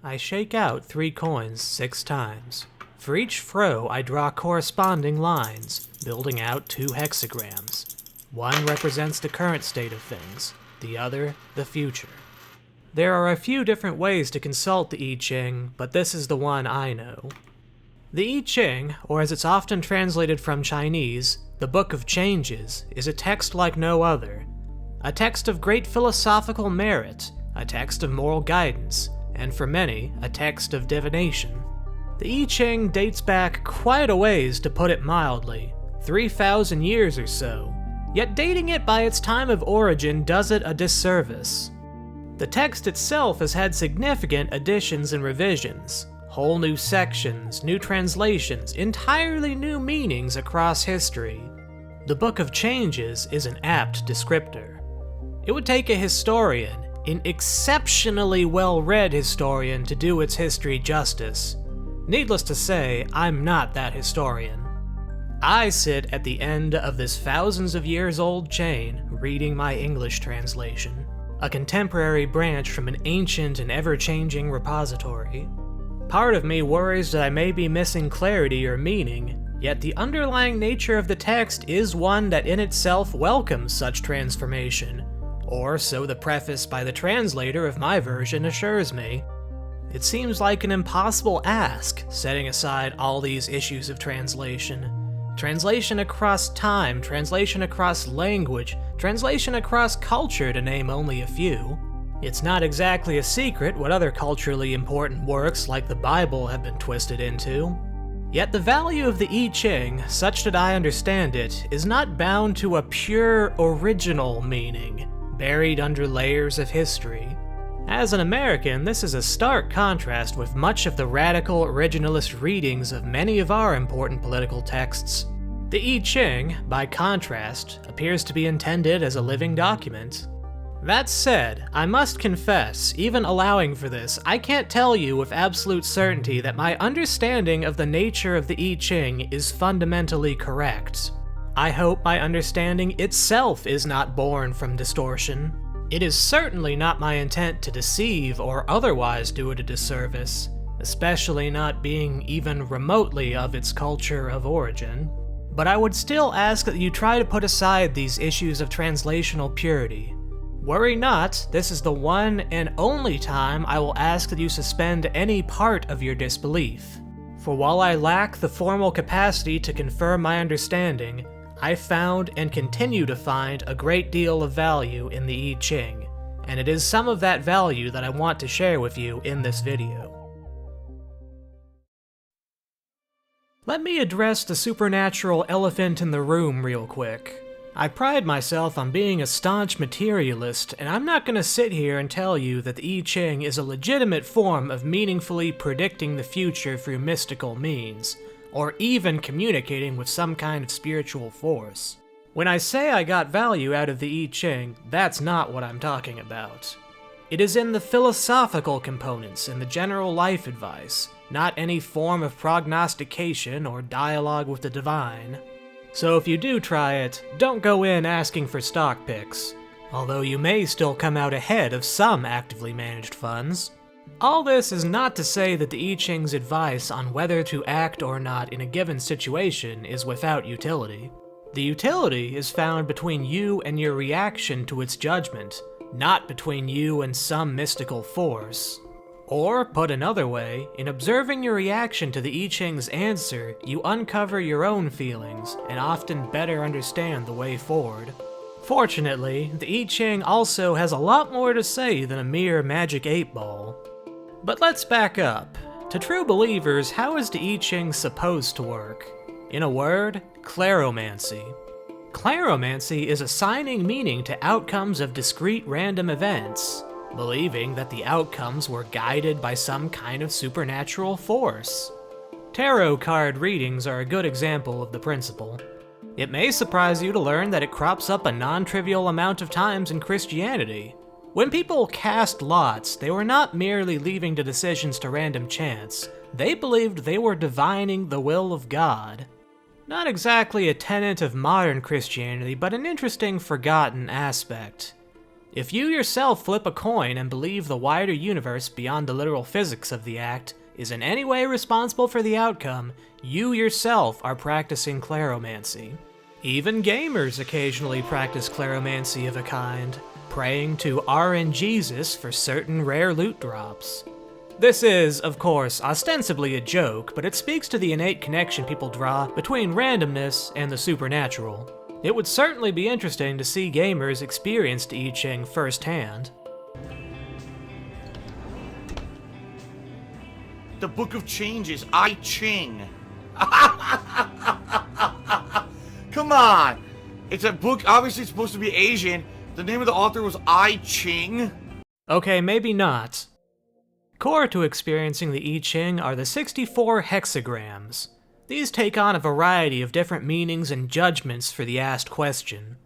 I shake out 3 coins 6 times. For each throw, I draw corresponding lines, building out 2 hexagrams. One represents the current state of things, the other, the future. There are a few different ways to consult the I Ching, but this is the one I know. The I Ching, or as it's often translated from Chinese, the Book of Changes, is a text like no other. A text of great philosophical merit, a text of moral guidance, and for many, a text of divination. The I Ching dates back quite a ways, to put it mildly, 3,000 years or so, yet dating it by its time of origin does it a disservice. The text itself has had significant additions and revisions, whole new sections, new translations, entirely new meanings across history. The Book of Changes is an apt descriptor. It would take a historian, an exceptionally well-read historian, to do its history justice. Needless to say, I'm not that historian. I sit at the end of this thousands of years old chain reading my English translation, a contemporary branch from an ancient and ever-changing repository. Part of me worries that I may be missing clarity or meaning, yet the underlying nature of the text is one that in itself welcomes such transformation, or so the preface by the translator of my version assures me. It seems like an impossible ask, setting aside all these issues of translation. Translation across time, translation across language, translation across culture, to name only a few. It's not exactly a secret what other culturally important works like the Bible have been twisted into. Yet the value of the I Ching, such that I understand it, is not bound to a pure original meaning, buried under layers of history. As an American, this is a stark contrast with much of the radical originalist readings of many of our important political texts. The I Ching, by contrast, appears to be intended as a living document. That said, I must confess, even allowing for this, I can't tell you with absolute certainty that my understanding of the nature of the I Ching is fundamentally correct. I hope my understanding itself is not born from distortion. It is certainly not my intent to deceive or otherwise do it a disservice, especially not being even remotely of its culture of origin. But I would still ask that you try to put aside these issues of translational purity. Worry not, this is the one and only time I will ask that you suspend any part of your disbelief. For while I lack the formal capacity to confirm my understanding, I found and continue to find a great deal of value in the I Ching, and it is some of that value that I want to share with you in this video. Let me address the supernatural elephant in the room real quick. I pride myself on being a staunch materialist, and I'm not going to sit here and tell you that the I Ching is a legitimate form of meaningfully predicting the future through mystical means, or even communicating with some kind of spiritual force. When I say I got value out of the I Ching, that's not what I'm talking about. It is in the philosophical components and the general life advice, not any form of prognostication or dialogue with the divine. So if you do try it, don't go in asking for stock picks, although you may still come out ahead of some actively managed funds. All this is not to say that the I Ching's advice on whether to act or not in a given situation is without utility. The utility is found between you and your reaction to its judgment, not between you and some mystical force. Or, put another way, in observing your reaction to the I Ching's answer, you uncover your own feelings, and often better understand the way forward. Fortunately, the I Ching also has a lot more to say than a mere magic 8-ball. But let's back up. To true believers, how is the I Ching supposed to work? In a word, claromancy. Claromancy is assigning meaning to outcomes of discrete random events, believing that the outcomes were guided by some kind of supernatural force. Tarot card readings are a good example of the principle. It may surprise you to learn that it crops up a non-trivial amount of times in Christianity. When people cast lots, they were not merely leaving the decisions to random chance, they believed they were divining the will of God. Not exactly a tenet of modern Christianity, but an interesting forgotten aspect. If you yourself flip a coin and believe the wider universe beyond the literal physics of the act is in any way responsible for the outcome, you yourself are practicing claromancy. Even gamers occasionally practice claromancy of a kind, praying to RNGesus for certain rare loot drops. This is, of course, ostensibly a joke, but it speaks to the innate connection people draw between randomness and the supernatural. It would certainly be interesting to see gamers experience I Ching firsthand. The Book of Changes, I Ching. Come on! It's a book, obviously it's supposed to be Asian. The name of the author was I Ching? Okay, maybe not. Core to experiencing the I Ching are the 64 hexagrams. These take on a variety of different meanings and judgments for the asked question.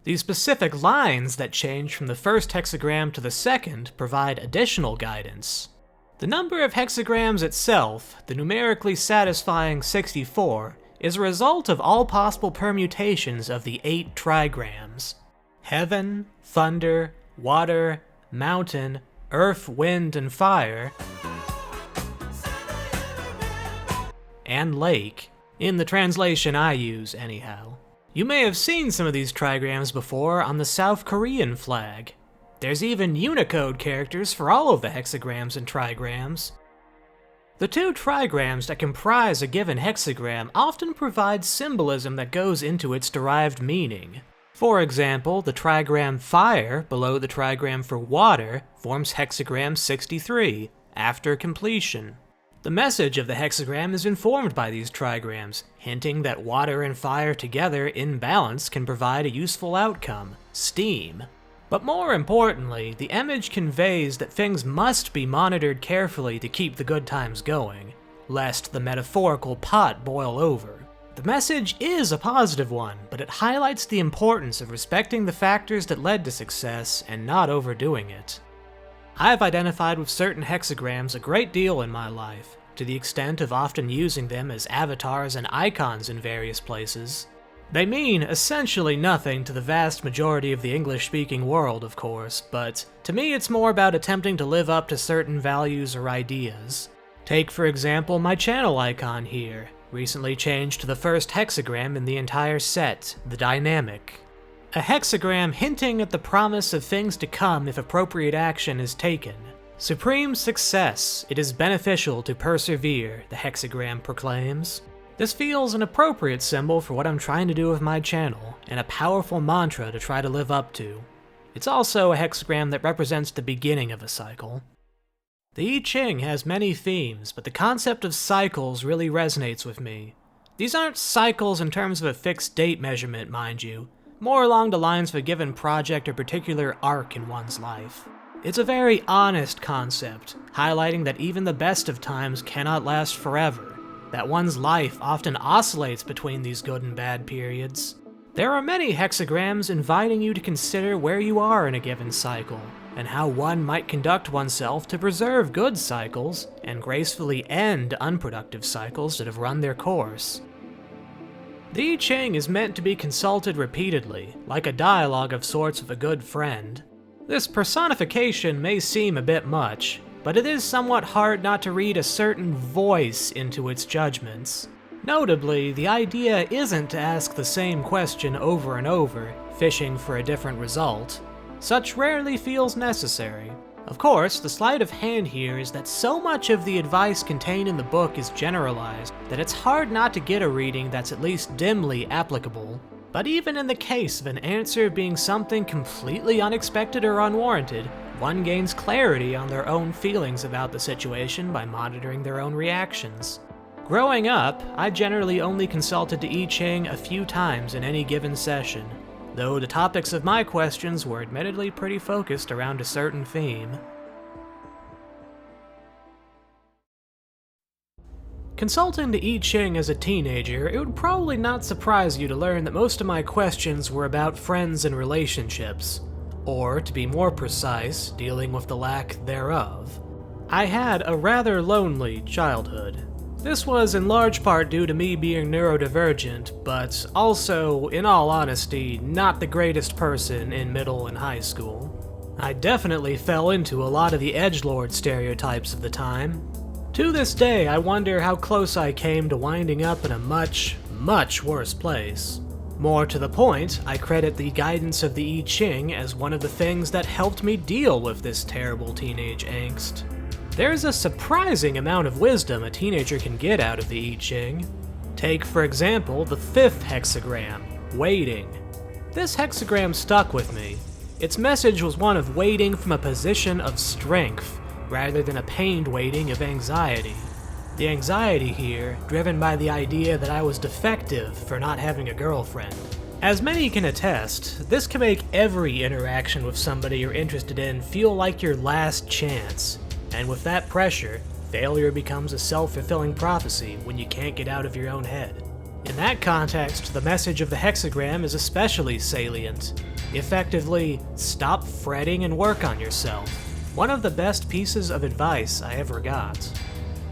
The specific lines that change from the first hexagram to the second provide additional guidance. The number of hexagrams itself, the numerically satisfying 64, is a result of all possible permutations of the 8 trigrams. Heaven, thunder, water, mountain, earth, wind, and fire, and lake, in the translation I use anyhow. You may have seen some of these trigrams before on the South Korean flag. There's even Unicode characters for all of the hexagrams and trigrams. The 2 trigrams that comprise a given hexagram often provide symbolism that goes into its derived meaning. For example, the trigram fire below the trigram for water forms hexagram 63, after completion. The message of the hexagram is informed by these trigrams, hinting that water and fire together in balance can provide a useful outcome, steam. But more importantly, the image conveys that things must be monitored carefully to keep the good times going, lest the metaphorical pot boil over. The message is a positive one, but it highlights the importance of respecting the factors that led to success and not overdoing it. I've identified with certain hexagrams a great deal in my life, to the extent of often using them as avatars and icons in various places. They mean essentially nothing to the vast majority of the English-speaking world, of course, but to me it's more about attempting to live up to certain values or ideas. Take, for example, my channel icon here, recently changed to the first hexagram in the entire set, the dynamic. A hexagram hinting at the promise of things to come if appropriate action is taken. Supreme success, it is beneficial to persevere, the hexagram proclaims. This feels an appropriate symbol for what I'm trying to do with my channel, and a powerful mantra to try to live up to. It's also a hexagram that represents the beginning of a cycle. The I Ching has many themes, but the concept of cycles really resonates with me. These aren't cycles in terms of a fixed date measurement, mind you, more along the lines of a given project or particular arc in one's life. It's a very honest concept, highlighting that even the best of times cannot last forever, that one's life often oscillates between these good and bad periods. There are many hexagrams inviting you to consider where you are in a given cycle, and how one might conduct oneself to preserve good cycles and gracefully end unproductive cycles that have run their course. The I Ching is meant to be consulted repeatedly, like a dialogue of sorts with a good friend. This personification may seem a bit much, but it is somewhat hard not to read a certain voice into its judgments. Notably, the idea isn't to ask the same question over and over, fishing for a different result. Such rarely feels necessary. Of course, the sleight of hand here is that so much of the advice contained in the book is generalized that it's hard not to get a reading that's at least dimly applicable. But even in the case of an answer being something completely unexpected or unwarranted, one gains clarity on their own feelings about the situation by monitoring their own reactions. Growing up, I generally only consulted the I Ching a few times in any given session, though the topics of my questions were admittedly pretty focused around a certain theme. Consulting the I Ching as a teenager, it would probably not surprise you to learn that most of my questions were about friends and relationships, or, to be more precise, dealing with the lack thereof. I had a rather lonely childhood. This was in large part due to me being neurodivergent, but also, in all honesty, not the greatest person in middle and high school. I definitely fell into a lot of the edgelord stereotypes of the time. To this day, I wonder how close I came to winding up in a much, much worse place. More to the point, I credit the guidance of the I Ching as one of the things that helped me deal with this terrible teenage angst. There's a surprising amount of wisdom a teenager can get out of the I Ching. Take, for example, the 5th hexagram, waiting. This hexagram stuck with me. Its message was one of waiting from a position of strength, rather than a pained waiting of anxiety. The anxiety here, driven by the idea that I was defective for not having a girlfriend. As many can attest, this can make every interaction with somebody you're interested in feel like your last chance. And with that pressure, failure becomes a self-fulfilling prophecy when you can't get out of your own head. In that context, the message of the hexagram is especially salient. Effectively, stop fretting and work on yourself. One of the best pieces of advice I ever got.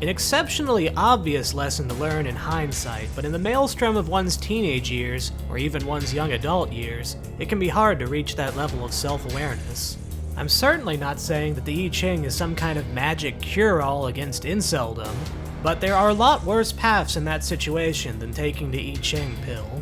An exceptionally obvious lesson to learn in hindsight, but in the maelstrom of one's teenage years, or even one's young adult years, it can be hard to reach that level of self-awareness. I'm certainly not saying that the I Ching is some kind of magic cure-all against inceldom, but there are a lot worse paths in that situation than taking the I Ching pill.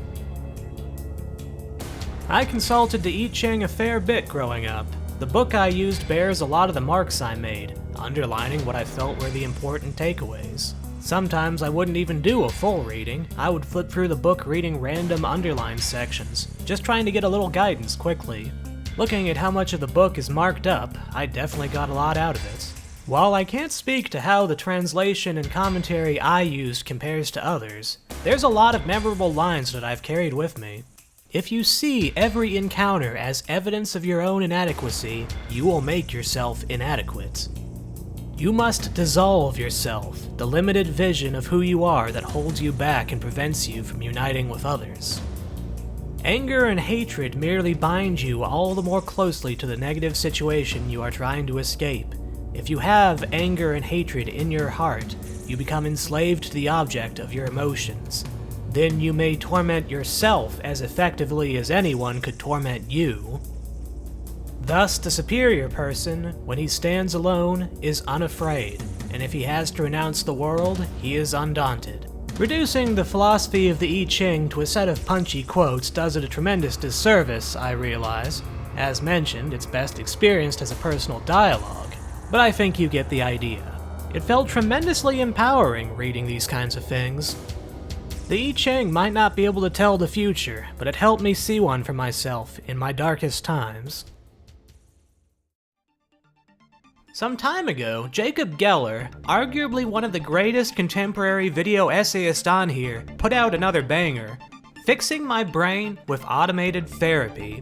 I consulted the I Ching a fair bit growing up. The book I used bears a lot of the marks I made, underlining what I felt were the important takeaways. Sometimes I wouldn't even do a full reading. I would flip through the book reading random underlined sections, just trying to get a little guidance quickly. Looking at how much of the book is marked up, I definitely got a lot out of it. While I can't speak to how the translation and commentary I used compares to others, there's a lot of memorable lines that I've carried with me. If you see every encounter as evidence of your own inadequacy, you will make yourself inadequate. You must dissolve yourself, the limited vision of who you are that holds you back and prevents you from uniting with others. Anger and hatred merely bind you all the more closely to the negative situation you are trying to escape. If you have anger and hatred in your heart, you become enslaved to the object of your emotions. Then you may torment yourself as effectively as anyone could torment you. Thus, the superior person, when he stands alone, is unafraid, and if he has to renounce the world, he is undaunted. Reducing the philosophy of the I Ching to a set of punchy quotes does it a tremendous disservice, I realize. As mentioned, it's best experienced as a personal dialogue, but I think you get the idea. It felt tremendously empowering reading these kinds of things. The I Ching might not be able to tell the future, but it helped me see one for myself in my darkest times. Some time ago, Jacob Geller, arguably one of the greatest contemporary video essayists on here, put out another banger, Fixing My Brain with Automated Therapy.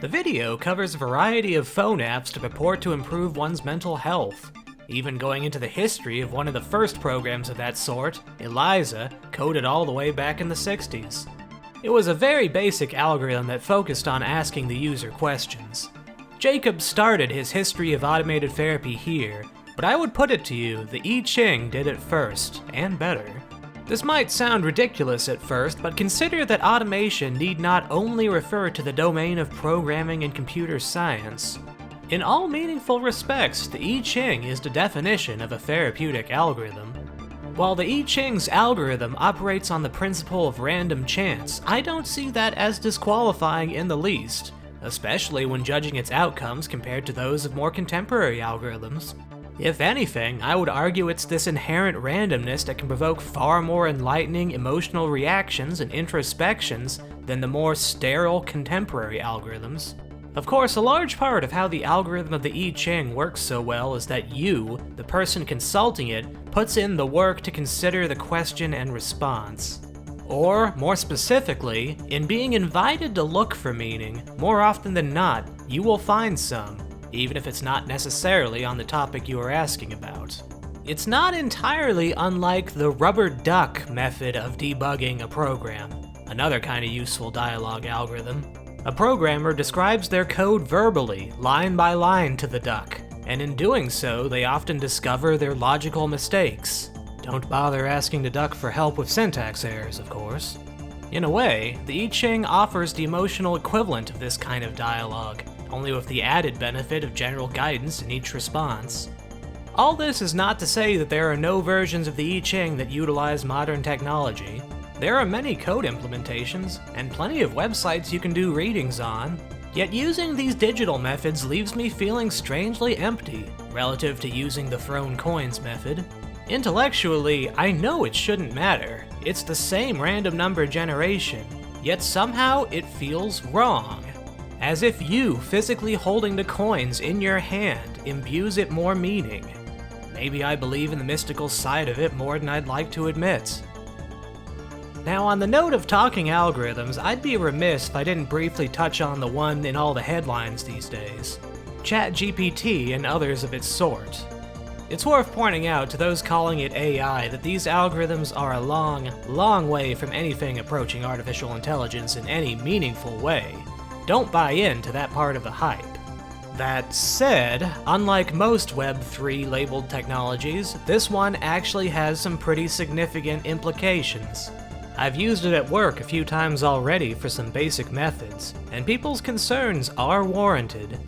The video covers a variety of phone apps to purport to improve one's mental health, even going into the history of one of the first programs of that sort, Eliza, coded all the way back in the 60s. It was a very basic algorithm that focused on asking the user questions. Jacob started his history of automated therapy here, but I would put it to you, the I Ching did it first, and better. This might sound ridiculous at first, but consider that automation need not only refer to the domain of programming and computer science. In all meaningful respects, the I Ching is the definition of a therapeutic algorithm. While the I Ching's algorithm operates on the principle of random chance, I don't see that as disqualifying in the least, especially when judging its outcomes compared to those of more contemporary algorithms. If anything, I would argue it's this inherent randomness that can provoke far more enlightening emotional reactions and introspections than the more sterile contemporary algorithms. Of course, a large part of how the algorithm of the I Ching works so well is that you, the person consulting it, puts in the work to consider the question and response. Or, more specifically, in being invited to look for meaning, more often than not, you will find some, even if it's not necessarily on the topic you are asking about. It's not entirely unlike the rubber duck method of debugging a program, another kind of useful dialogue algorithm. A programmer describes their code verbally, line by line to the duck, and in doing so, they often discover their logical mistakes. Don't bother asking the duck for help with syntax errors, of course. In a way, the I Ching offers the emotional equivalent of this kind of dialogue, only with the added benefit of general guidance in each response. All this is not to say that there are no versions of the I Ching that utilize modern technology. There are many code implementations, and plenty of websites you can do readings on, yet using these digital methods leaves me feeling strangely empty, relative to using the thrown coins method. Intellectually, I know it shouldn't matter. It's the same random number generation, yet somehow it feels wrong. As if you physically holding the coins in your hand imbues it more meaning. Maybe I believe in the mystical side of it more than I'd like to admit. Now, on the note of talking algorithms, I'd be remiss if I didn't briefly touch on the one in all the headlines these days, ChatGPT and others of its sort. It's worth pointing out to those calling it AI that these algorithms are a long, long way from anything approaching artificial intelligence in any meaningful way. Don't buy into that part of the hype. That said, unlike most Web3 labeled technologies, this one actually has some pretty significant implications. I've used it at work a few times already for some basic methods, and people's concerns are warranted.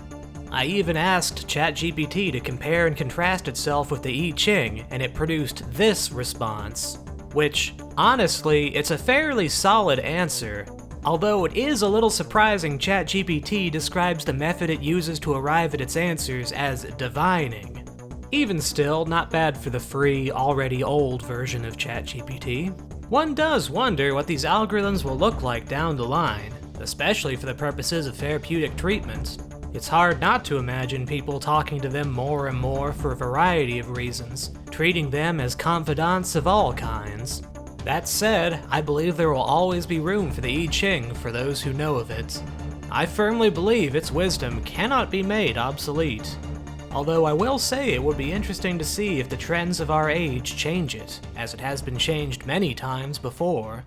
I even asked ChatGPT to compare and contrast itself with the I Ching, and it produced this response. Which, honestly, it's a fairly solid answer, although it is a little surprising ChatGPT describes the method it uses to arrive at its answers as divining. Even still, not bad for the free, already old version of ChatGPT. One does wonder what these algorithms will look like down the line, especially for the purposes of therapeutic treatment. It's hard not to imagine people talking to them more and more for a variety of reasons, treating them as confidants of all kinds. That said, I believe there will always be room for the I Ching for those who know of it. I firmly believe its wisdom cannot be made obsolete. Although I will say it would be interesting to see if the trends of our age change it, as it has been changed many times before.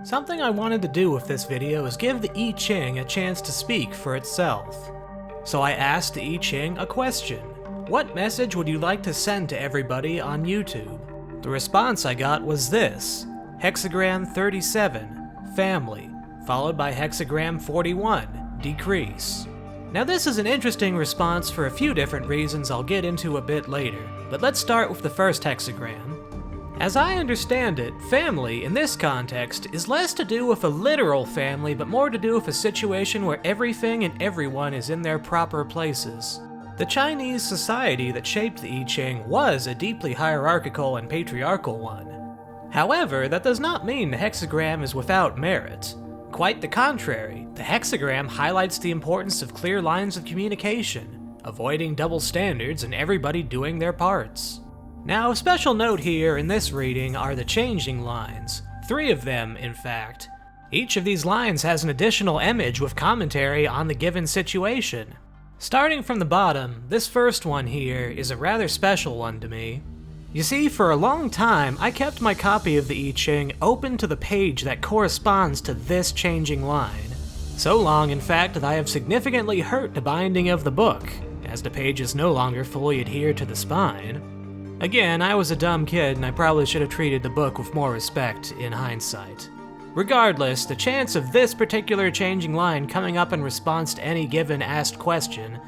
Something I wanted to do with this video is give the I Ching a chance to speak for itself. So I asked the I Ching a question. What message would you like to send to everybody on YouTube? The response I got was this: hexagram 37, family, followed by hexagram 41, decrease. Now this is an interesting response for a few different reasons I'll get into a bit later, but let's start with the first hexagram. As I understand it, family in this context is less to do with a literal family, but more to do with a situation where everything and everyone is in their proper places. The Chinese society that shaped the I Ching was a deeply hierarchical and patriarchal one. However, that does not mean the hexagram is without merit. Quite the contrary, the hexagram highlights the importance of clear lines of communication, avoiding double standards and everybody doing their parts. Now, a special note here in this reading are the changing lines, 3 of them in fact. Each of these lines has an additional image with commentary on the given situation. Starting from the bottom, this first one here is a rather special one to me. You see, for a long time, I kept my copy of the I Ching open to the page that corresponds to this changing line. So long, in fact, that I have significantly hurt the binding of the book, as the pages no longer fully adhere to the spine. Again, I was a dumb kid and I probably should have treated the book with more respect in hindsight. Regardless, the chance of this particular changing line coming up in response to any given asked question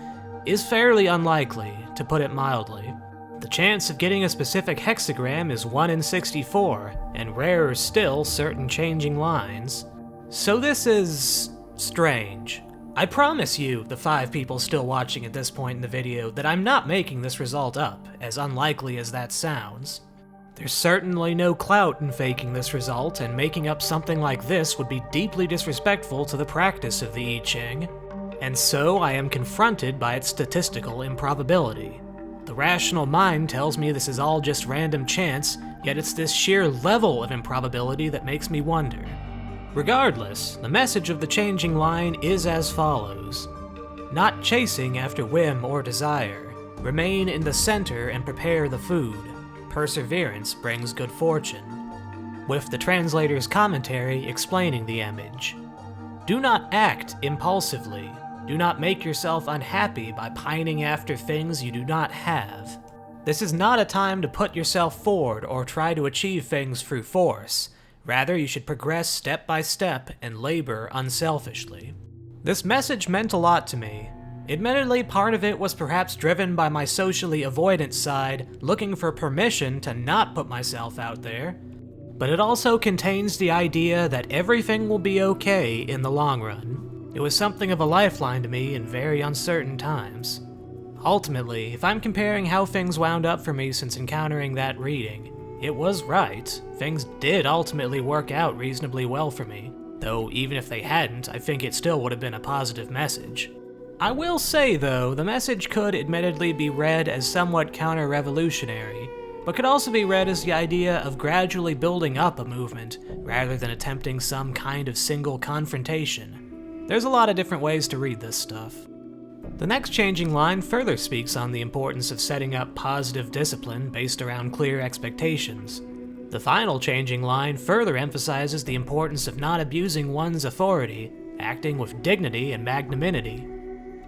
is fairly unlikely, to put it mildly. The chance of getting a specific hexagram is 1 in 64, and rarer still certain changing lines. So this is strange. I promise you, the 5 people still watching at this point in the video, that I'm not making this result up, as unlikely as that sounds. There's certainly no clout in faking this result, and making up something like this would be deeply disrespectful to the practice of the I Ching. And so I am confronted by its statistical improbability. The rational mind tells me this is all just random chance, yet it's this sheer level of improbability that makes me wonder. Regardless, the message of the changing line is as follows. Not chasing after whim or desire. Remain in the center and prepare the food. Perseverance brings good fortune. With the translator's commentary explaining the image. Do not act impulsively. Do not make yourself unhappy by pining after things you do not have. This is not a time to put yourself forward or try to achieve things through force. Rather, you should progress step by step and labor unselfishly. This message meant a lot to me. Admittedly, part of it was perhaps driven by my socially avoidant side, looking for permission to not put myself out there. But it also contains the idea that everything will be okay in the long run. It was something of a lifeline to me in very uncertain times. Ultimately, if I'm comparing how things wound up for me since encountering that reading, it was right. Things did ultimately work out reasonably well for me, though even if they hadn't, I think it still would have been a positive message. I will say, though, the message could admittedly be read as somewhat counter-revolutionary, but could also be read as the idea of gradually building up a movement, rather than attempting some kind of single confrontation. There's a lot of different ways to read this stuff. The next changing line further speaks on the importance of setting up positive discipline based around clear expectations. The final changing line further emphasizes the importance of not abusing one's authority, acting with dignity and magnanimity.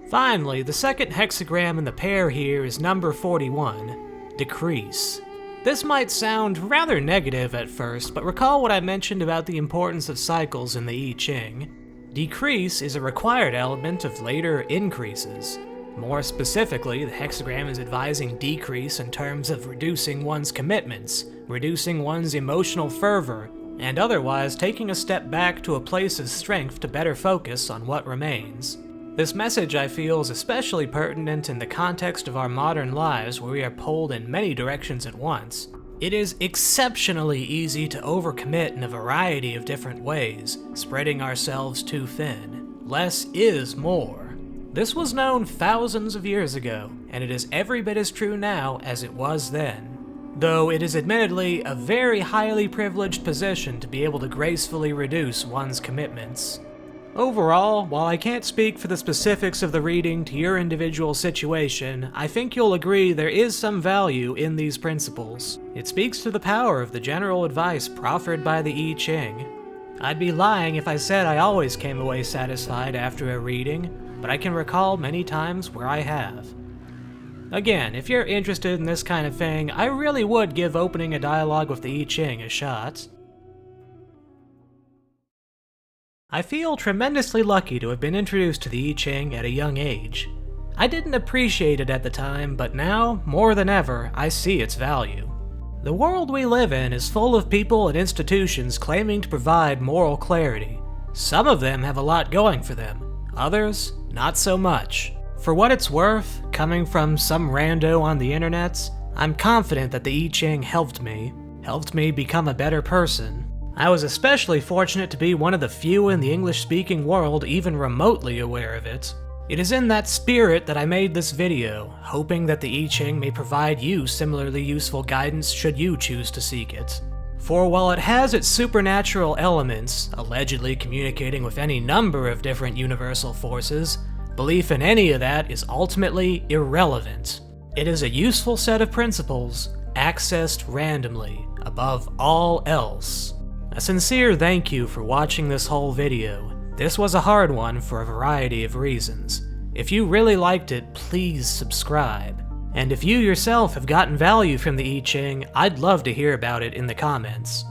Finally, the second hexagram in the pair here is number 41, decrease. This might sound rather negative at first, but recall what I mentioned about the importance of cycles in the I Ching. Decrease is a required element of later increases. More specifically, the hexagram is advising decrease in terms of reducing one's commitments, reducing one's emotional fervor, and otherwise taking a step back to a place of strength to better focus on what remains. This message, I feel, is especially pertinent in the context of our modern lives where we are pulled in many directions at once. It is exceptionally easy to overcommit in a variety of different ways, spreading ourselves too thin. Less is more. This was known thousands of years ago, and it is every bit as true now as it was then. Though it is admittedly a very highly privileged position to be able to gracefully reduce one's commitments. Overall, while I can't speak for the specifics of the reading to your individual situation, I think you'll agree there is some value in these principles. It speaks to the power of the general advice proffered by the I Ching. I'd be lying if I said I always came away satisfied after a reading, but I can recall many times where I have. Again, if you're interested in this kind of thing, I really would give opening a dialogue with the I Ching a shot. I feel tremendously lucky to have been introduced to the I Ching at a young age. I didn't appreciate it at the time, but now, more than ever, I see its value. The world we live in is full of people and institutions claiming to provide moral clarity. Some of them have a lot going for them, others, not so much. For what it's worth, coming from some rando on the internet, I'm confident that the I Ching helped me become a better person. I was especially fortunate to be one of the few in the English-speaking world even remotely aware of it. It is in that spirit that I made this video, hoping that the I Ching may provide you similarly useful guidance should you choose to seek it. For while it has its supernatural elements, allegedly communicating with any number of different universal forces, belief in any of that is ultimately irrelevant. It is a useful set of principles, accessed randomly, above all else. A sincere thank you for watching this whole video. This was a hard one for a variety of reasons. If you really liked it, please subscribe. And if you yourself have gotten value from the I Ching, I'd love to hear about it in the comments.